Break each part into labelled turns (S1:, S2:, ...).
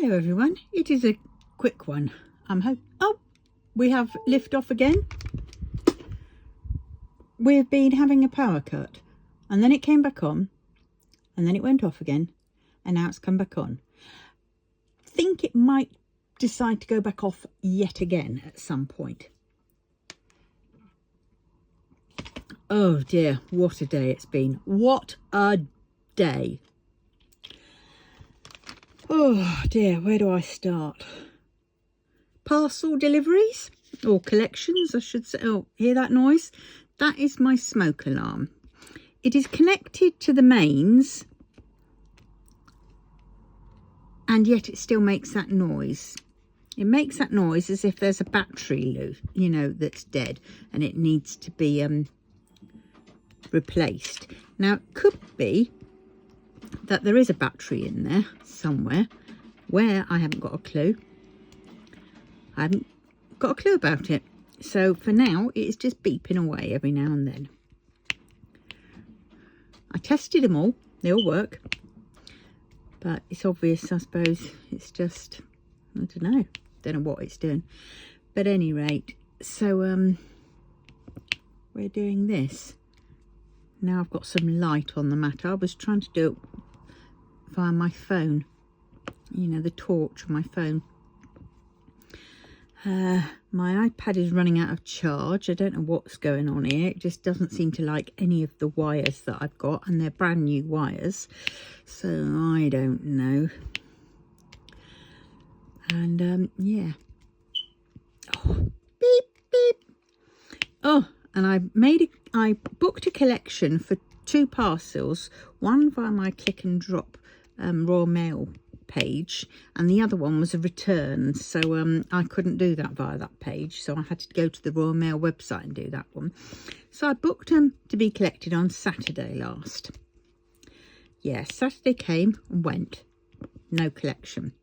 S1: Hello everyone, it is a quick one. Oh, we have lift off again. We've been having a power cut and then it came back on and then it went off again and now it's come back on. Think it might decide to go back off yet again at some point. Oh dear, what a day it's been. What a day. Oh dear, where do I start? Parcel deliveries or collections, I should say. Oh, hear that noise? That is my smoke alarm. It is connected to the mains and yet it still makes that noise. It makes that noise as if there's a battery loose, you know, that's dead and it needs to be replaced. Now it could be that there is a battery in there somewhere where I haven't got a clue. I haven't got a clue about it. So for now, it's just beeping away every now and then. I tested them all. They all work. But it's obvious, I suppose. It's just, I don't know. Don't know what it's doing. But at any rate, so we're doing this. Now I've got some light on the matter. I was trying to do it via my phone, you know, the torch on my phone. My iPad is running out of charge. I don't know what's going on here. It just doesn't seem to like any of the wires that I've got, and they're brand new wires, so I don't know. And yeah. Oh, beep beep. Oh, and I booked a collection for 2 parcels, one via my click and drop Royal Mail page and the other one was a return, so I couldn't do that via that page, so I had to go to the Royal Mail website and do that one. So I booked them to be collected on Saturday last. Yeah, Saturday came and went, no collection.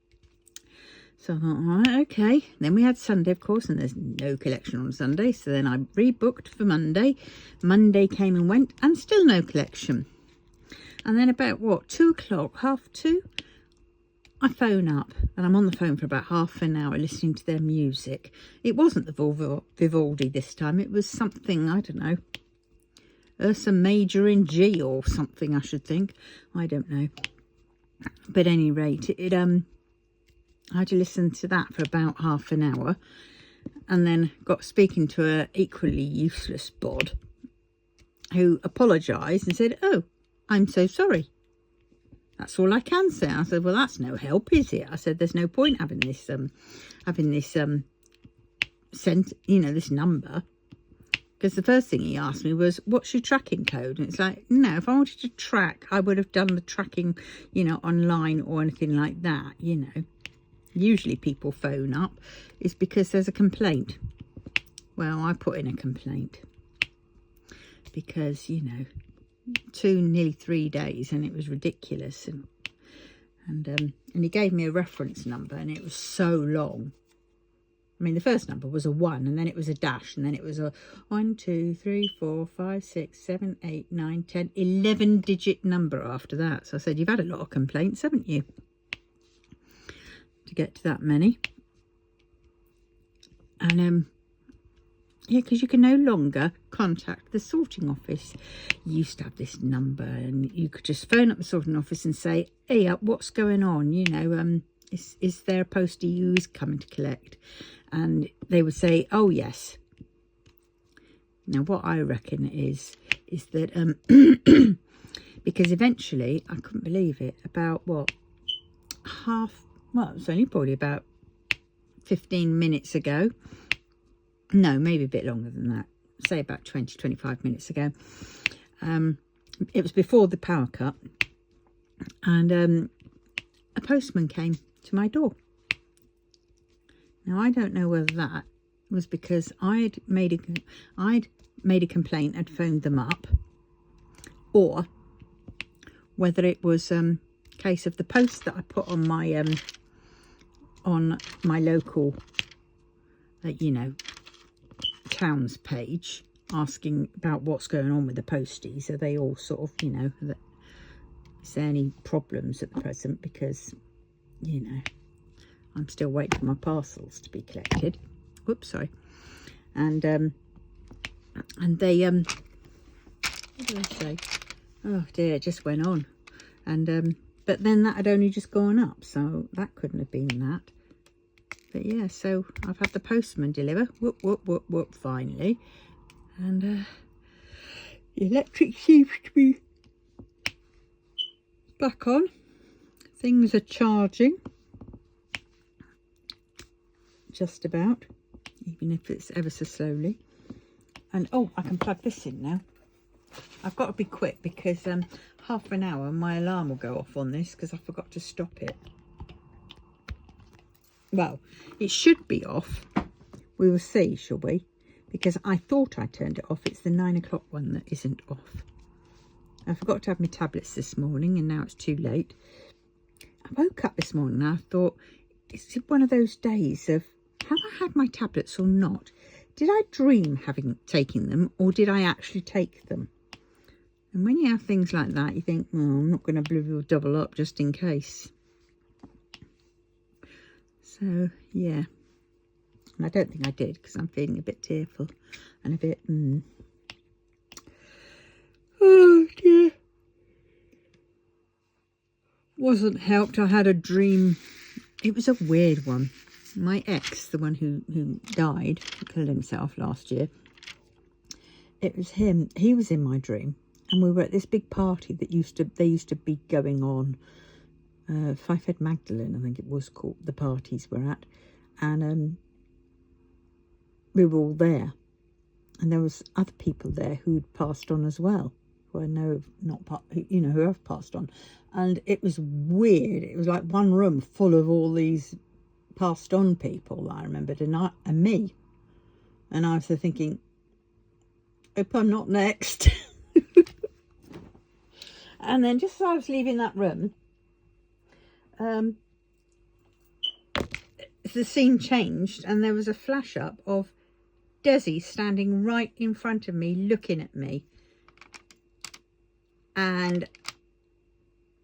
S1: So I thought, all right, okay. Then we had Sunday, of course, and there's no collection on Sunday. So then I rebooked for Monday. Monday came and went, and still no collection. And then about, what, 2 o'clock, 1:30, I phone up. And I'm on the phone for about half an hour listening to their music. It wasn't the Vivaldi this time. It was something, I don't know, Ursa Major in G or something, I should think. I don't know. But at any rate, I had to listen to that for about half an hour and then got speaking to an equally useless bod who apologised and said, "Oh, I'm so sorry. That's all I can say." I said, "Well, that's no help, is it?" I said, "There's no point having this this number." Because the first thing he asked me was, "What's your tracking code?" And it's like, no, if I wanted to track, I would have done the tracking, you know, online or anything like that, you know. Usually people phone up is because there's a complaint. Well, I put in a complaint because, you know, nearly 3 days and it was ridiculous. And he gave me a reference number and it was so long. I mean, the first number was a 1 and then it was a dash and then it was a 1, 2, 3, 4, 5, 6, 7, 8, 9, 10, 11 digit number after that. So I said, "You've had a lot of complaints, haven't you, to get to that many?" And yeah, because you can no longer contact the sorting office. You used to have this number and you could just phone up the sorting office and say, "Hey, what's going on? You know, is there a postie who is coming to collect?" And they would say, "Oh yes." Now what I reckon is that because eventually, I couldn't believe it, about what, well, it was only probably about 15 minutes ago. No, maybe a bit longer than that. Say about 20, 25 minutes ago. It was before the power cut. And a postman came to my door. Now, I don't know whether that was because I'd made a complaint, I'd phoned them up, or whether it was case of the post that I put on my local, you know, town's page, asking about what's going on with the posties. Are they all sort of, you know, is there any problems at the present? Because, you know, I'm still waiting for my parcels to be collected. Whoops, sorry. And they what did I say? Oh dear, it just went on. And but then that had only just gone up, so that couldn't have been that. But yeah, so I've had the postman deliver. Whoop, whoop, whoop, whoop, finally. And the electric seems to be back on. Things are charging. Just about. Even if it's ever so slowly. And oh, I can plug this in now. I've got to be quick because half an hour my alarm will go off on this because I forgot to stop it. Well, it should be off. We will see, shall we? Because I thought I turned it off. It's the 9 o'clock one that isn't off. I forgot to have my tablets this morning and now it's too late. I woke up this morning and I thought, is it one of those days of, have I had my tablets or not? Did I dream having taken them or did I actually take them? And when you have things like that, you think, oh, I'm not going to double up just in case. So, yeah. And I don't think I did because I'm feeling a bit tearful and a bit, oh, dear. Wasn't helped. I had a dream. It was a weird one. My ex, the one who died, killed himself last year. It was him. He was in my dream. And we were at this big party that they used to be going on. Five Head Magdalene, I think it was called, the parties we're at. And we were all there. And there was other people there who'd passed on as well. Who I know who have passed on. And it was weird. It was like one room full of all these passed on people that I remembered and me. And I was thinking, hope I'm not next. And then just as I was leaving that room, the scene changed and there was a flash up of Desi standing right in front of me looking at me. And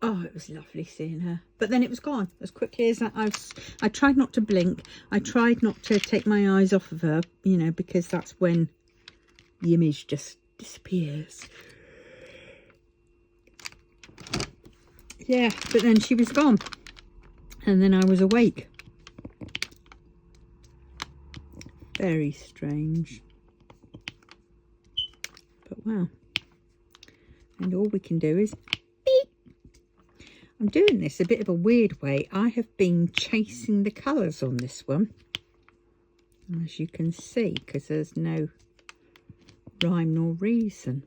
S1: oh, it was lovely seeing her. But then it was gone as quickly as I tried not to blink. I tried not to take my eyes off of her, because that's when the image just disappears. Yeah, but then she was gone. And then I was awake. Very strange. But wow. And all we can do is beep. I'm doing this a bit of a weird way. I have been chasing the colours on this one. As you can see, because there's no rhyme nor reason.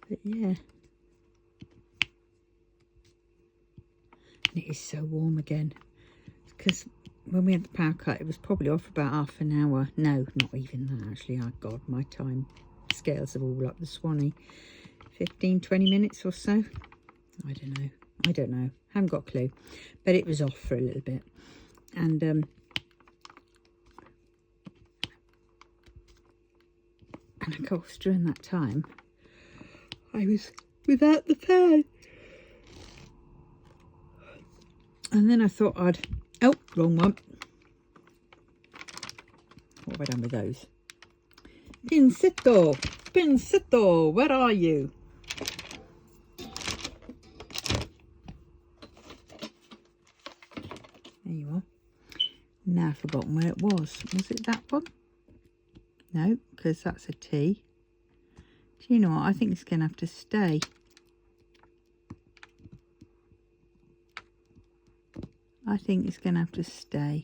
S1: But yeah. And it is so warm again. Because when we had the power cut, it was probably off for about half an hour. No, not even that actually. Oh God, my time scales are all up the Swanee. 15-20 minutes or so. I don't know. Haven't got a clue. But it was off for a little bit. And of course during that time I was without the fan. And then I thought oh, wrong one. What have I done with those? Pincetto, where are you? There you are. Now I've forgotten where it was. Was it that one? No, because that's a T. Do you know what? I think it's going to have to stay. I think it's going to have to stay.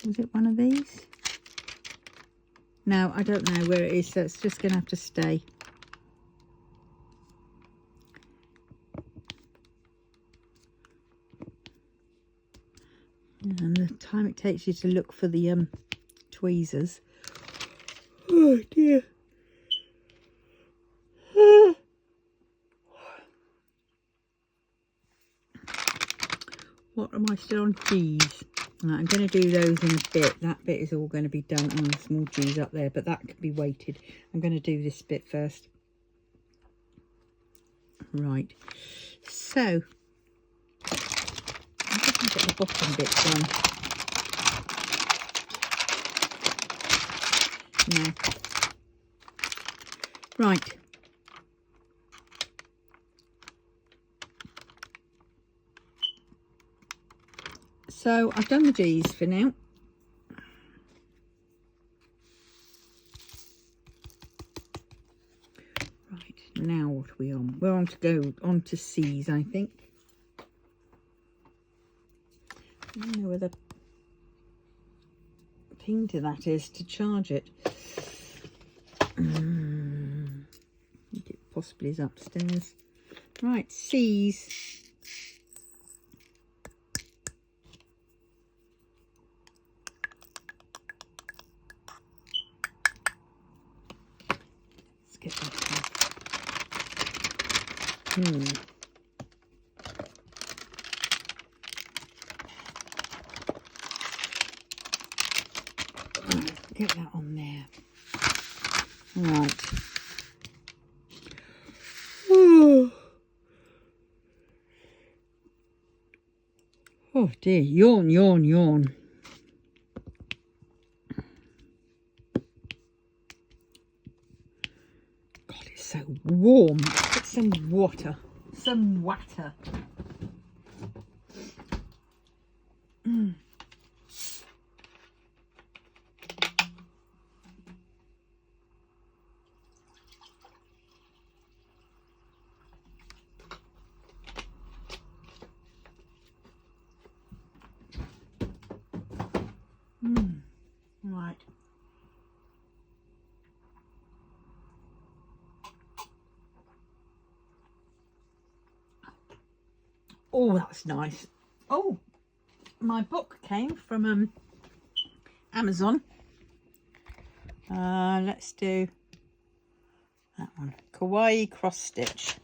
S1: Was it one of these? No, I don't know where it is, so it's just going to have to stay. And the time it takes you to look for the tweezers. Oh dear. What am I still on? G's. Right, I'm going to do those in a bit. That bit is all going to be done on the small G's up there, but that can be waited. I'm going to do this bit first. Right. So I'm just going to get the bottom bit done. No. Right. So I've done the G's for now. Right, now what are we on? We're on to go on to C's, I think. I don't know where the pin to that is to charge it. I think it possibly is upstairs. Right, C's. Let's get that one. Get that on there. Right. Oh dear, yawn, yawn, yawn. God, it's so warm. Get some water. Some water. Right. Oh, that's nice. Oh, my book came from Amazon. Let's do that one. Kawaii cross stitch.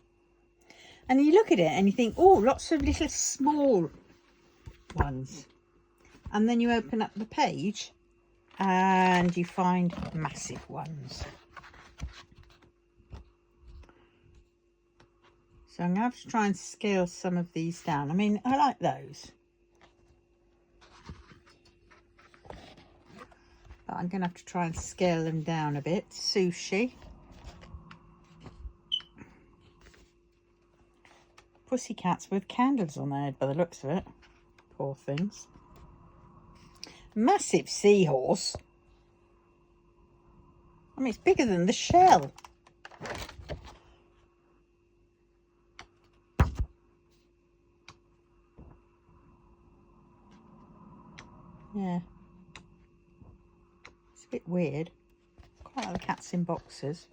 S1: And you look at it and you think, oh, lots of little small ones. And then you open up the page and you find massive ones. So I'm going to have to try and scale some of these down. I mean, I like those. But I'm going to have to try and scale them down a bit. Sushi. Pussycats with candles on their head by the looks of it. Poor things. Massive seahorse. I mean, it's bigger than the shell. Yeah. It's a bit weird. Quite like the cats in boxes.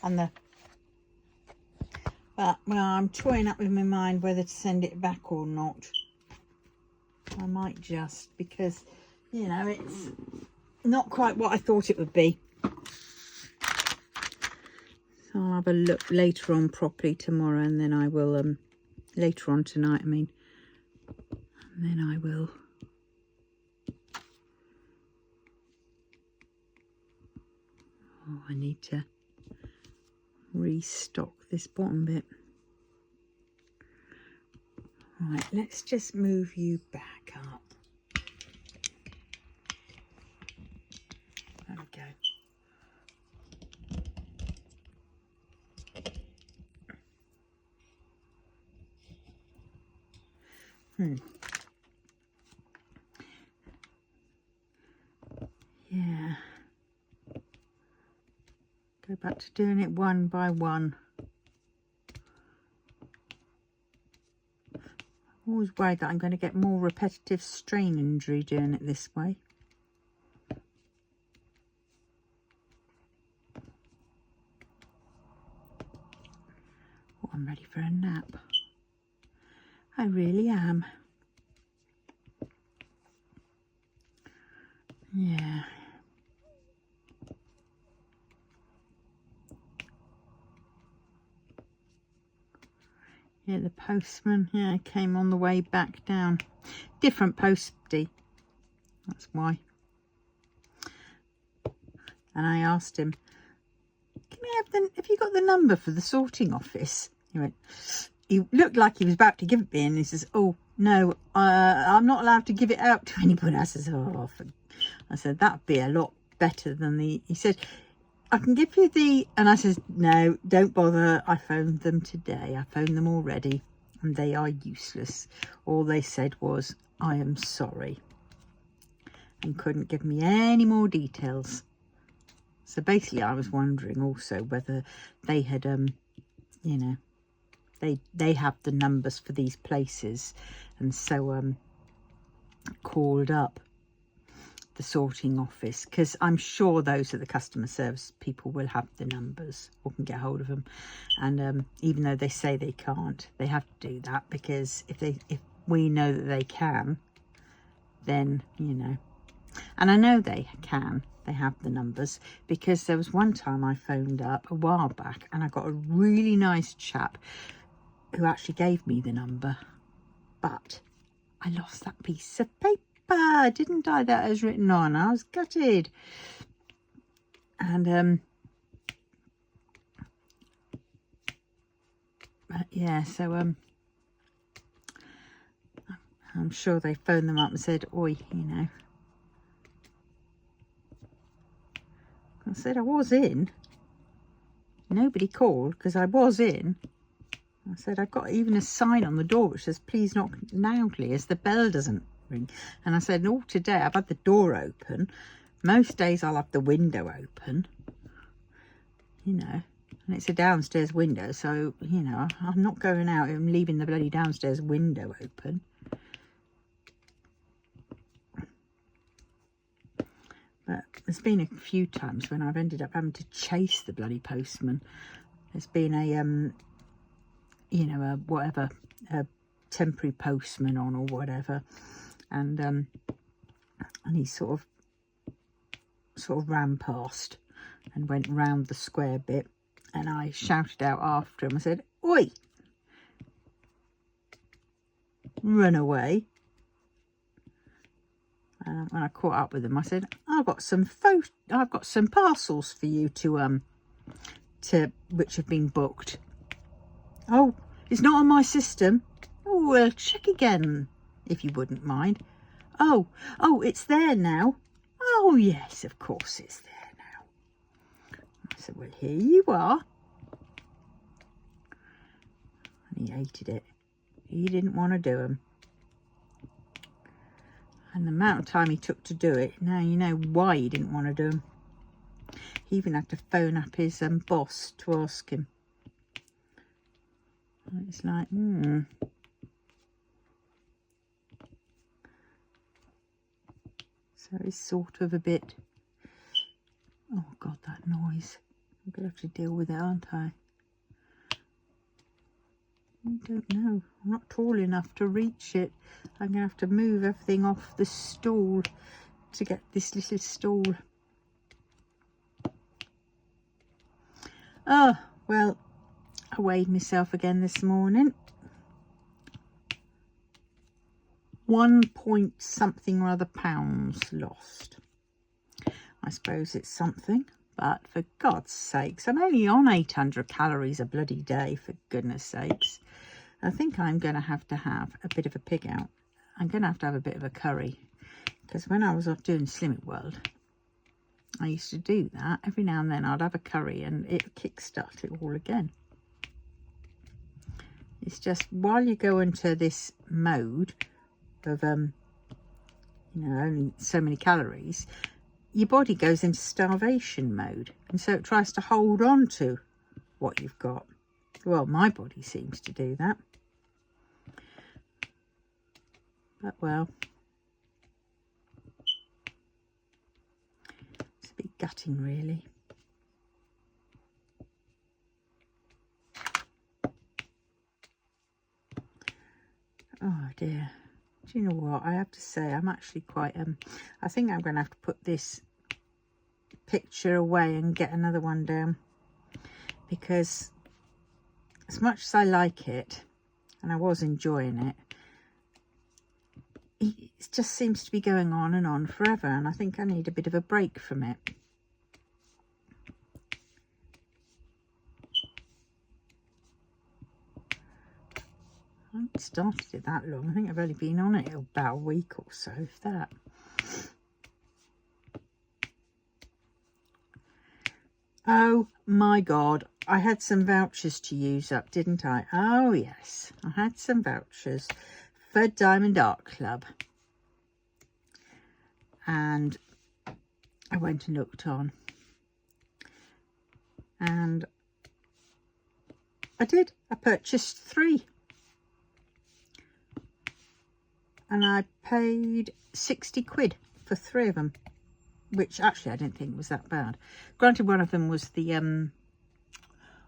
S1: And the... But, well, I'm toying up with my mind whether to send it back or not. I might just, because, you know, it's not quite what I thought it would be. So I'll have a look later on properly tomorrow, and then I will, later on tonight, I mean. And then I will I need to restock this bottom bit. Right, let's just move you back up. There we go. Yeah. Go back to doing it one by one. I'm always worried that I'm going to get more repetitive strain injury doing it this way. Oh, I'm ready for a nap. I really am. Yeah. Yeah, the postman, yeah, came on the way back down. Different postie. That's why. And I asked him, can I have you got the number for the sorting office? He went, he looked like he was about to give it me, and he says, oh, no, I'm not allowed to give it out to anyone. I says, oh, I said, that'd be a lot better than he said, I can give you the, and I says, no, don't bother. I phoned them today. I phoned them already, and they are useless. All they said was, I am sorry, and couldn't give me any more details. So basically, I was wondering also whether they had, you know, they have the numbers for these places, and so called up the sorting office, because I'm sure those are the customer service people will have the numbers or can get hold of them. And even though they say they can't, they have to do that, because if we know that they can, then, you know. And I know they can, they have the numbers, because there was one time I phoned up a while back and I got a really nice chap who actually gave me the number, but I lost that piece of paper, didn't I, that was written on. I was gutted. And but yeah, so I'm sure they phoned them up and said, oi, you know. I said I was in. Nobody called because I was in. I said I've got even a sign on the door which says please knock loudly as the bell doesn't ring. And I said, oh, today I've had the door open. Most days I'll have the window open, you know, and it's a downstairs window, so, you know, I'm not going out and leaving the bloody downstairs window open. But there's been a few times when I've ended up having to chase the bloody postman. There's been a you know, a temporary postman on or whatever, and he sort of ran past and went round the square bit, and I shouted out after him. I said, oi, run away. And when I caught up with him, I said, I've got some parcels for you to which have been booked. Oh, it's not on my system. Oh, well, check again, if you wouldn't mind. Oh, it's there now. Oh, yes, of course it's there now. I said, well, here you are. And he hated it. He didn't want to do them. And the amount of time he took to do it, now you know why he didn't want to do them. He even had to phone up his boss to ask him. And it's like, So it's sort of a bit, oh God, that noise. I'm going to have to deal with it, aren't I? I don't know. I'm not tall enough to reach it. I'm going to have to move everything off the stool to get this little stool. Oh, well, I weighed myself again this morning. 1 point something or other pounds lost. I suppose it's something, but for God's sakes, I'm only on 800 calories a bloody day, for goodness sakes. I think I'm going to have a bit of a pig out. I'm going to have a bit of a curry, because when I was off doing Slim It World, I used to do that. Every now and then I'd have a curry and it would kickstart it all again. It's just while you go into this mode of, you know, only so many calories, your body goes into starvation mode. And so it tries to hold on to what you've got. Well, my body seems to do that. But, well, it's a bit gutting, really. Oh, dear. Do you know what? I have to say, I'm actually quite, I think I'm going to have to put this picture away and get another one down. Because as much as I like it, and I was enjoying it, it just seems to be going on and on forever, and I think I need a bit of a break from it. I haven't started it that long. I think I've only been on it about a week or so, if that. Oh my God, I had some vouchers to use up, didn't I? Oh yes, I had some vouchers for Diamond Art Club. And I went and looked on. And I did. I purchased 3. And I paid 60 quid for 3 of them. Which actually I didn't think was that bad. Granted, one of them was the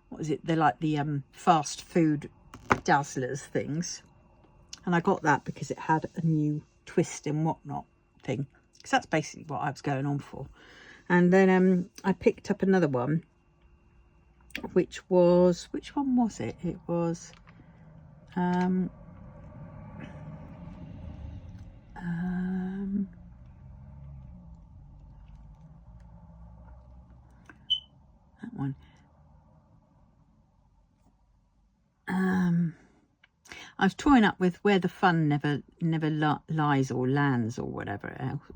S1: what was it? They're like the fast food dazzlers things, and I got that because it had a new twist and whatnot thing, because that's basically what I was going on for. And then I picked up another one, which was, which one was it? It was that one. I was toying up with Where the Fun Never Lies or Lands, or whatever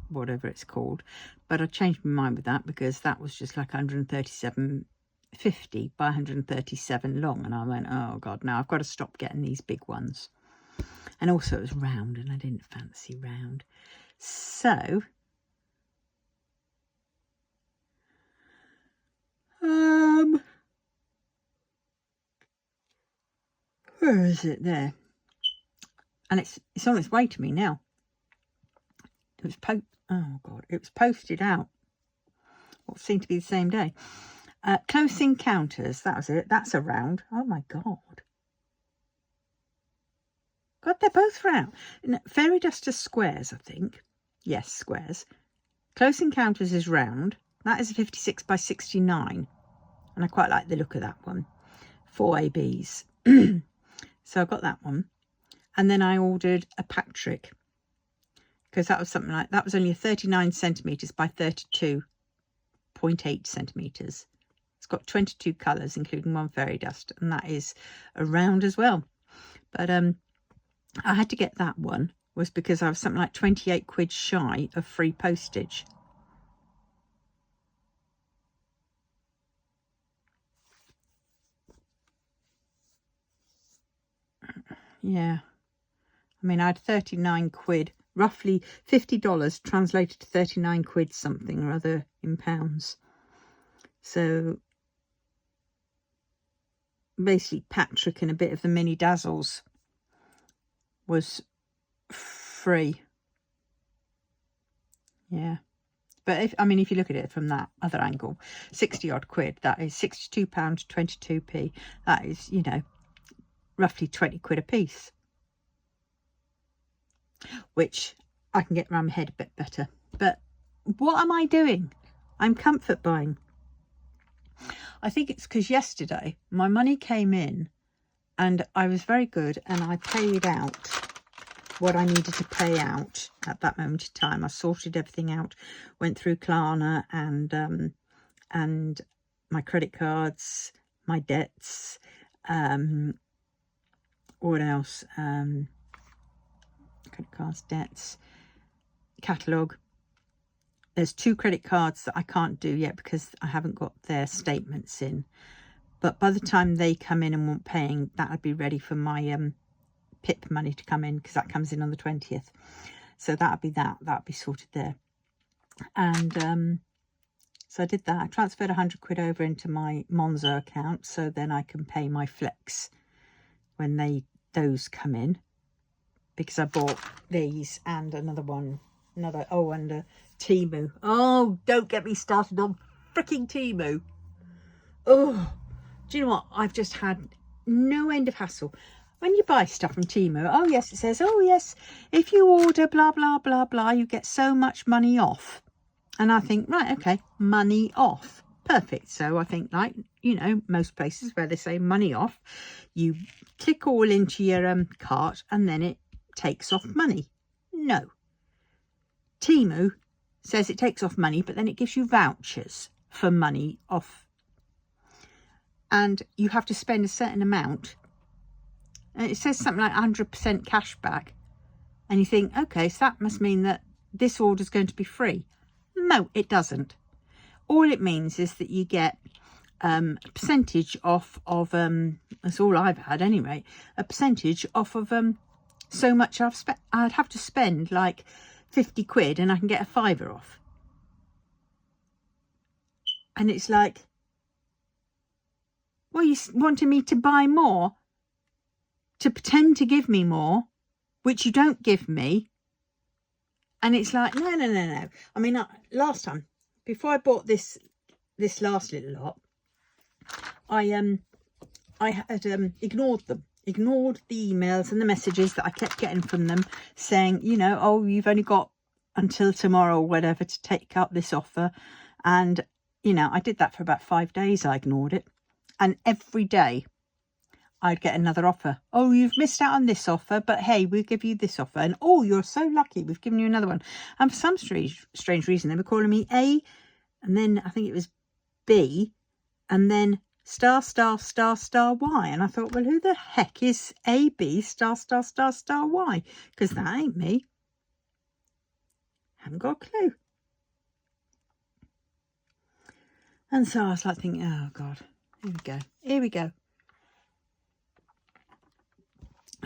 S1: it's called, but I changed my mind with that because that was just like 137.50 by 137 long, and I went, oh God, no, I've got to stop getting these big ones. And also it was round, and I didn't fancy round, so where is it? There. And it's on its way to me now. It was oh God, it was posted out what seemed to be the same day. Close Encounters, that was it. That's a round. Oh my God. God, they're both round. Fairy Dust are squares, I think. Yes, squares. Close Encounters is round. That is a 56 by 69. And I quite like the look of that one. 4 ABs. So I got that one. And then I ordered a Patrick, because that was something like, that was only a 39 centimetres by 32.8 centimetres. It's got 22 colours, including 1 fairy dust, and that is a round as well. But I had to get that one, was because I was something like 28 quid shy of free postage. Yeah. I mean, I had 39 quid, roughly $50 translated to 39 quid something or other in pounds. So basically Patrick and a bit of the mini dazzles was free. Yeah. But if you look at it from that other angle, 60 odd quid, that is £62, 22p. That is, you know, roughly 20 quid a piece, which I can get around my head a bit better. But what am I doing? I'm comfort buying. I think it's because yesterday my money came in and I was very good, and I paid out what I needed to pay out at that moment in time. I sorted everything out, went through Klarna and my credit cards, my debts, what else? Credit cards, debts, catalogue. There's 2 credit cards that I can't do yet because I haven't got their statements in. But by the time they come in and want paying, that would be ready for my PIP money to come in, because that comes in on the 20th. So that'll be sorted there. And so I did that. I transferred 100 quid over into my Monzo account, so then I can pay my Flex when those come in, because I bought these and another one, and Temu. Oh, don't get me started on freaking Temu. Oh, do you know what? I've just had no end of hassle. When you buy stuff from Temu, oh yes, it says, oh yes, if you order blah, blah, blah, blah, you get so much money off. And I think, right, okay, money off. Perfect. So I think, like, you know, most places where they say money off, you click all into your cart and then it takes off money. No. Temu says it takes off money, but then it gives you vouchers for money off. And you have to spend a certain amount And it says something like 100% cash back. And you think, okay, so that must mean that this order is going to be free. No, it doesn't. All it means is that you get a percentage off of, that's all I've had anyway, a percentage off of so much I've spent. I'd have to spend like 50 quid and I can get a fiver off. And it's like, well, you wanted me to buy more, to pretend to give me more, which you don't give me. And it's like, no. I mean, last time, before I bought this last little lot, I had ignored them. Ignored the emails and the messages that I kept getting from them saying, you know, oh, you've only got until tomorrow or whatever to take up this offer. And, you know, I did that for about 5 days. I ignored it. And every day I'd get another offer. Oh, you've missed out on this offer, but hey, we'll give you this offer. And oh, you're so lucky, we've given you another one. And for some strange reason, they were calling me A, and then I think it was B, and then star, star, star, star, Y. And I thought, well, who the heck is A, B, star, star, star, star, Y? Because that ain't me. Haven't got a clue. And so I was like thinking, oh God, here we go.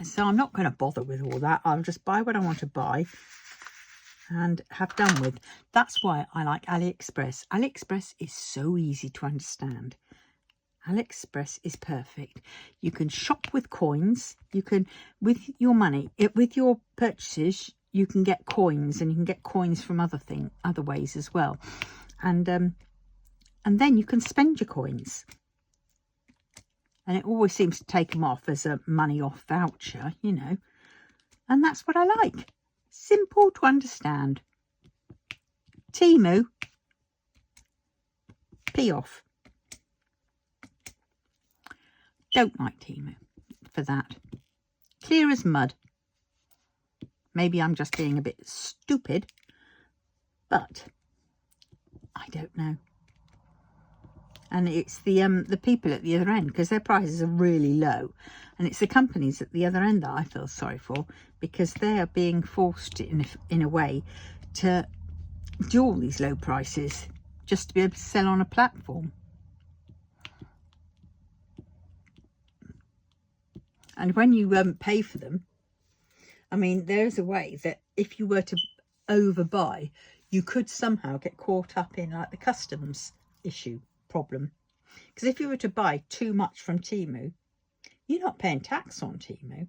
S1: So I'm not going to bother with all that. I'll just buy what I want to buy and have done with. That's why I like AliExpress. AliExpress is so easy to understand. AliExpress is perfect. You can shop with coins. You can, with your money, with your purchases, you can get coins, and you can get coins from other ways as well. And then you can spend your coins. And it always seems to take them off as a money off voucher, you know. And that's what I like. Simple to understand. Temu, pee off. Don't like Temu for that. Clear as mud. Maybe I'm just being a bit stupid, but I don't know. And it's the people at the other end, because their prices are really low. And it's the companies at the other end that I feel sorry for, because they are being forced in a way to do all these low prices just to be able to sell on a platform. And when you pay for them, I mean, there's a way that if you were to overbuy, you could somehow get caught up in like the customs issue problem. Because if you were to buy too much from Temu, you're not paying tax on Temu.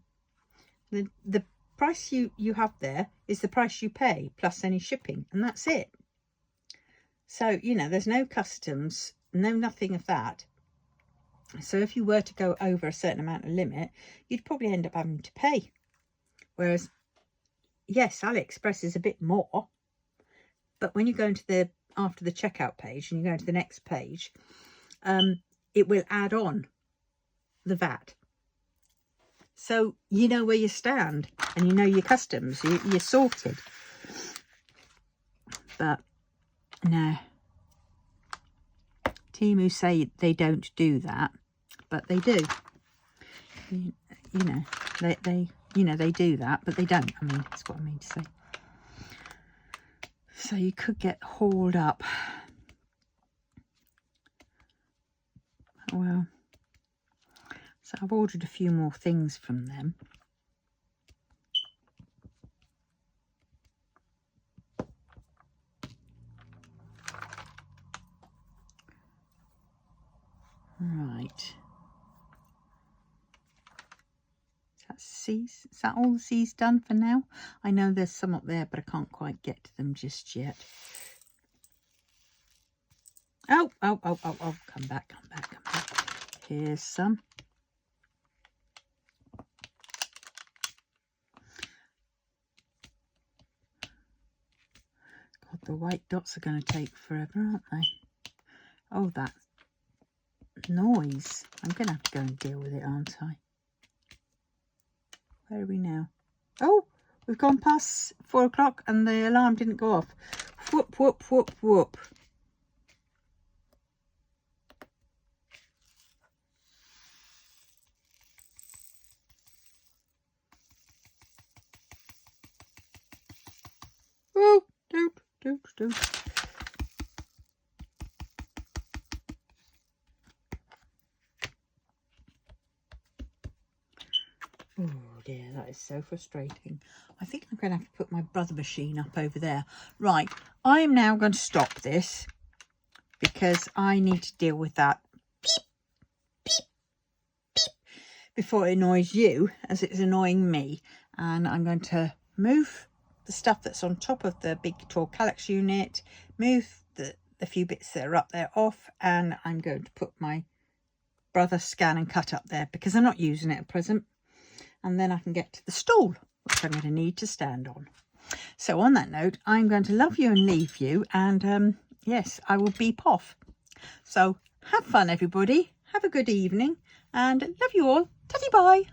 S1: The price you have there is the price you pay plus any shipping, and that's it. So, you know, there's no customs, no nothing of that. So if you were to go over a certain amount of limit, you'd probably end up having to pay. Whereas, yes, AliExpress is a bit more, but when you go into after the checkout page and you go into the next page, it will add on the VAT. So you know where you stand and you know your customs, you're sorted. But no, Temu say they don't do that, but they do. You know, they do that, but they don't. I mean, that's what I mean to say. So you could get hauled up. Well, so I've ordered a few more things from them. Right. Is that all the C's done for now? I know there's some up there, but I can't quite get to them just yet. Oh, come back. Here's some. God, the white dots are going to take forever, aren't they? Oh, that noise. I'm going to have to go and deal with it, aren't I? Where are we now? Oh, we've gone past 4 o'clock and the alarm didn't go off. Whoop, whoop, whoop, whoop. do. Oh dear, that is so frustrating. I think I'm going to have to put my brother machine up over there. Right, I am now going to stop this because I need to deal with that beep, beep, beep before it annoys you as it's annoying me. And I'm going to move the stuff that's on top of the big tall calyx unit, move the few bits that are up there off, and I'm going to put my brother scan and cut up there because I'm not using it at present. And then I can get to the stool, which I'm going to need to stand on. So on that note, I'm going to love you and leave you. And yes, I will beep off. So have fun, everybody. Have a good evening and love you all. Tatty bye.